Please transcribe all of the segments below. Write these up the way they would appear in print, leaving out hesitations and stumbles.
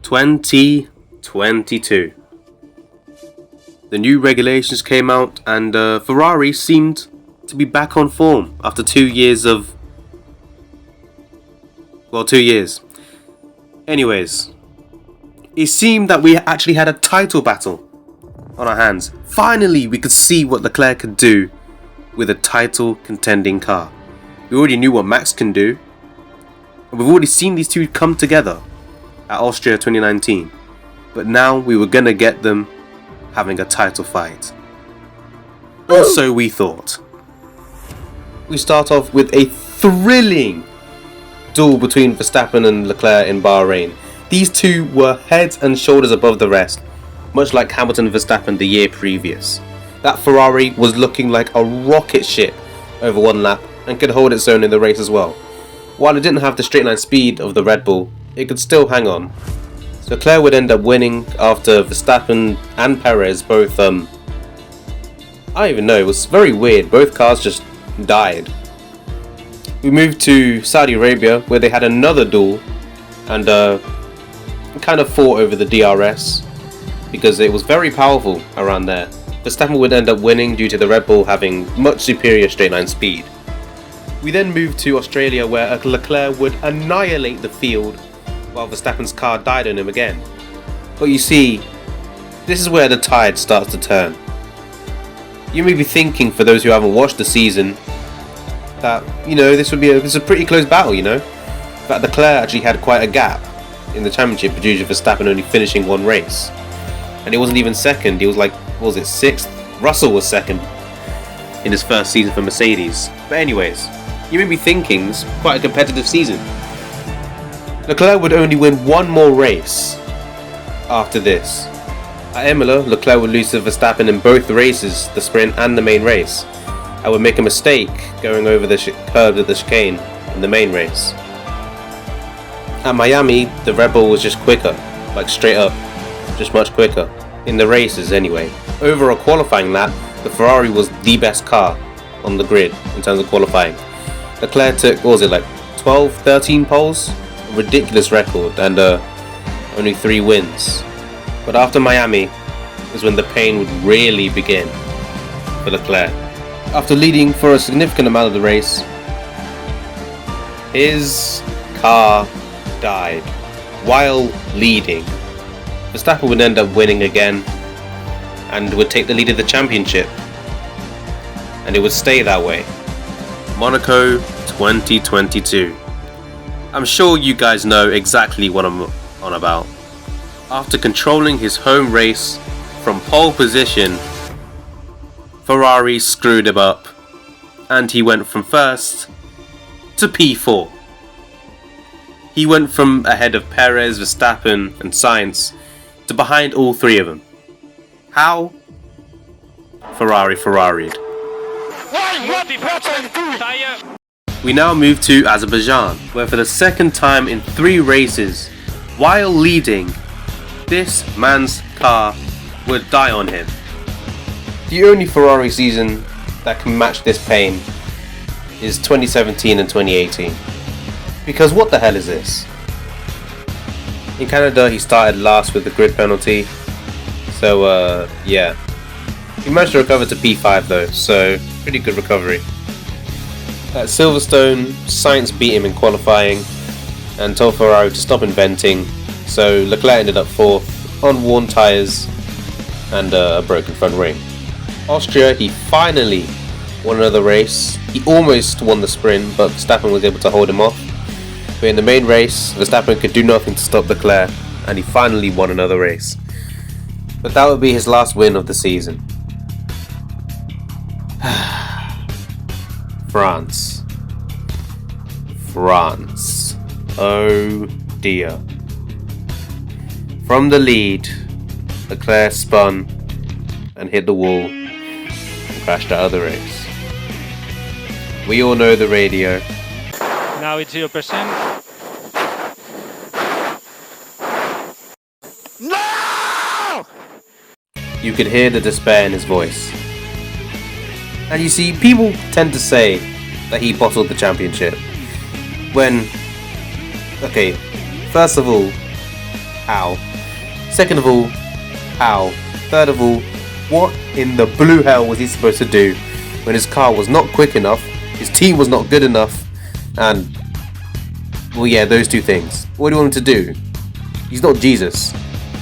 2022. The new regulations came out and Ferrari seemed to be back on form after 2 years of... 2 years. Anyways, it seemed that we actually had a title battle on our hands. Finally, we could see what Leclerc could do with a title contending car. We already knew what Max can do. And we've already seen these two come together at Austria 2019. But now we were gonna get them having a title fight. Or so we thought. We start off with a thrilling duel between Verstappen and Leclerc in Bahrain. These two were heads and shoulders above the rest, much like Hamilton and Verstappen the year previous. That Ferrari was looking like a rocket ship over one lap and could hold its own in the race as well. While it didn't have the straight line speed of the Red Bull, it could still hang on. So Leclerc would end up winning after Verstappen and Perez both, I don't even know, it was very weird, both cars just died. We moved to Saudi Arabia where they had another duel and kind of fought over the DRS because it was very powerful around there. Verstappen would end up winning due to the Red Bull having much superior straight line speed. We then moved to Australia where Leclerc would annihilate the field while Verstappen's car died on him again. But you see, this is where the tide starts to turn. You may be thinking, for those who haven't watched the season, that, this would be a pretty close battle, In fact, Leclerc actually had quite a gap in the championship due to Verstappen only finishing one race. And he wasn't even second, he was like, sixth? Russell was second in his first season for Mercedes. But anyways, you may be thinking, it's quite a competitive season. Leclerc would only win one more race after this. At Imola, Leclerc would lose to Verstappen in both races, the sprint and the main race. I would make a mistake going over the curb of the chicane in the main race. At Miami, the Red Bull was just quicker, like straight up, just much quicker, in the races anyway. Over a qualifying lap, the Ferrari was the best car on the grid in terms of qualifying. Leclerc took, 12, 13 poles? A ridiculous record, and only 3 wins. But after Miami is when the pain would really begin for Leclerc. After leading for a significant amount of the race, his car died while leading. Verstappen would end up winning again and would take the lead of the championship. And it would stay that way. Monaco 2022. I'm sure you guys know exactly what I'm on about. After controlling his home race from pole position, Ferrari screwed him up and he went from first to P4. He went from ahead of Perez, Verstappen and Sainz to behind all 3 of them. How? Ferrari'd. We now move to Azerbaijan, where for the second time in 3 races, while leading, this man's car would die on him. The only Ferrari season that can match this pain is 2017 and 2018. Because what the hell is this? In Canada, he started last with the grid penalty. So, yeah. He managed to recover to P5 though, so pretty good recovery. At Silverstone, Sainz beat him in qualifying and told Ferrari to stop inventing, so Leclerc ended up 4th on worn tyres and a broken front wing. Austria, he finally won another race. He almost won the sprint, but Verstappen was able to hold him off. But in the main race, Verstappen could do nothing to stop Leclerc, and he finally won another race. But that would be his last win of the season. France. Oh dear. From the lead, Leclerc spun and hit the wall and crashed out of the race. We all know the radio. Now it's 0%. No! You could hear the despair in his voice. And you see, people tend to say that he bottled the championship. When, okay, first of all, How? Second of all, how? Third of all, what in the blue hell was he supposed to do when his car was not quick enough, his team was not good enough, and, well, yeah, those two things. What do you want him to do? He's not Jesus.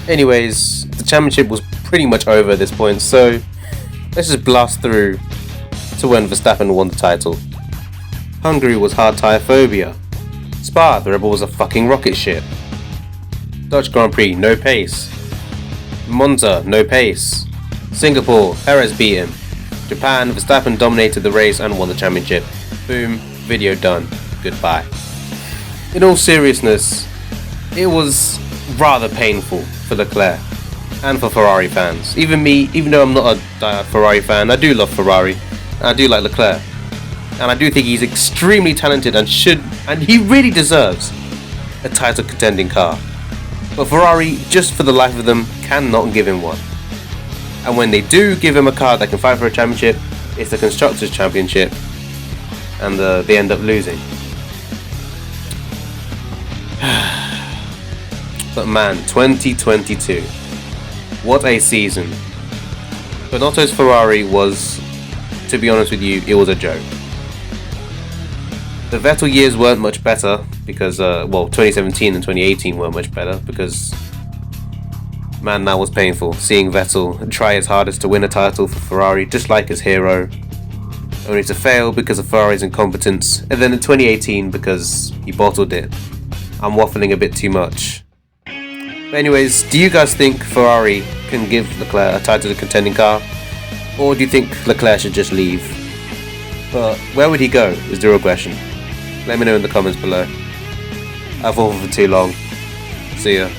Anyways, the championship was pretty much over at this point, so let's just blast through to when Verstappen won the title. Hungary was hard tyre phobia. Spa, the Rebel was a fucking rocket ship. Dutch Grand Prix, no pace. Monza, no pace. Singapore, Perez beat him. Japan, Verstappen dominated the race and won the championship. Boom, video done. Goodbye. In all seriousness, it was rather painful for Leclerc and for Ferrari fans. Even me, even though I'm not a Ferrari fan, I do love Ferrari. And I do like Leclerc. And I do think he's extremely talented and he really deserves a title contending car. But Ferrari, just for the life of them, cannot give him one. And when they do give him a car that can fight for a championship, it's the Constructors' Championship, and they end up losing. But man, 2022, what a season. Binotto's Ferrari was, to be honest with you, it was a joke. The Vettel years weren't much better because, 2017 and 2018 weren't much better because, man, that was painful. Seeing Vettel try his hardest to win a title for Ferrari, just like his hero, only to fail because of Ferrari's incompetence, and then in 2018 because he bottled it. I'm waffling a bit too much. But anyways, do you guys think Ferrari can give Leclerc a title contending car? Or do you think Leclerc should just leave? But where would he go is the real question. Let me know in the comments below. I've waffled for too long. See ya.